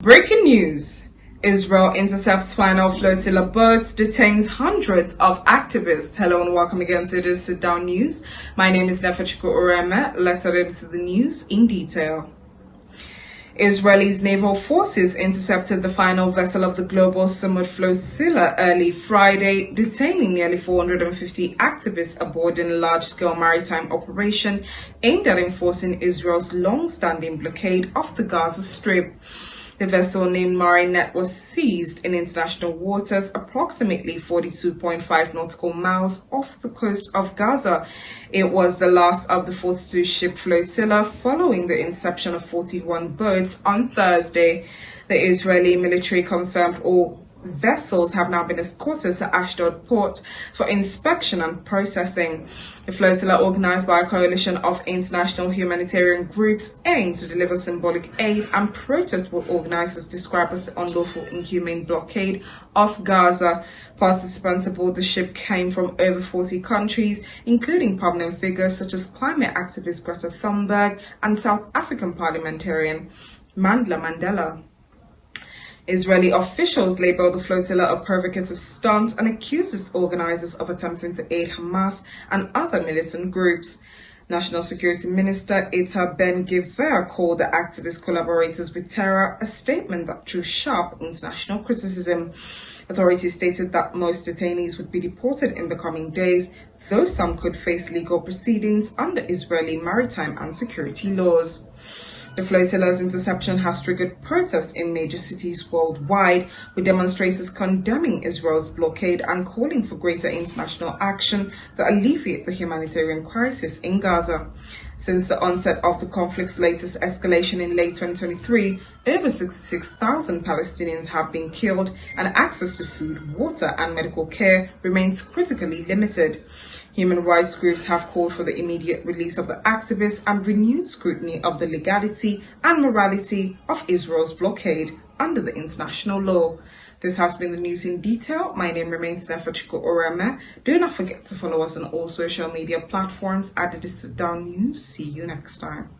Breaking news. Israel intercepts final flotilla boats, detains hundreds of activists. Hello and welcome again to the Desitdown news. My name is Nefachiko Oreme. Let's get into the news in detail. Israel's naval forces intercepted the final vessel of the Global Sumud Flotilla early Friday, detaining nearly 450 activists aboard in a large-scale maritime operation aimed at enforcing Israel's long-standing blockade of the Gaza Strip. The vessel named Marinette was seized in international waters approximately 42.5 nautical miles off the coast of Gaza. It was the last of the 42-ship flotilla following the interception of 41 boats on Thursday. The Israeli military confirmed all vessels have now been escorted to Ashdod port for inspection and processing. The flotilla, organized by a coalition of international humanitarian groups, aimed to deliver symbolic aid and protest what organizers describe as the unlawful, inhumane blockade of Gaza. Participants aboard the ship came from over 40 countries, including prominent figures such as climate activist Greta Thunberg and South African parliamentarian Mandla Mandela. Israeli officials label the flotilla a provocative stunt and accuse its organizers of attempting to aid Hamas and other militant groups. National Security Minister Itamar Ben-Gvir called the activist collaborators with terror, a statement that drew sharp international criticism. Authorities stated that most detainees would be deported in the coming days, though some could face legal proceedings under Israeli maritime and security laws. The flotilla's interception has triggered protests in major cities worldwide, with demonstrators condemning Israel's blockade and calling for greater international action to alleviate the humanitarian crisis in Gaza. Since the onset of the conflict's latest escalation in late 2023, over 66,000 Palestinians have been killed, and access to food, water, and medical care remains critically limited. Human rights groups have called for the immediate release of the activists and renewed scrutiny of the legality and morality of Israel's blockade under the international law. This has been the news in detail. My name remains Nefachiko Oreme. Do not forget to follow us on all social media platforms at the Desitdown News. See you next time.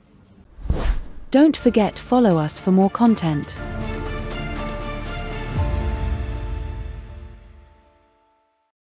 Don't forget, follow us for more content.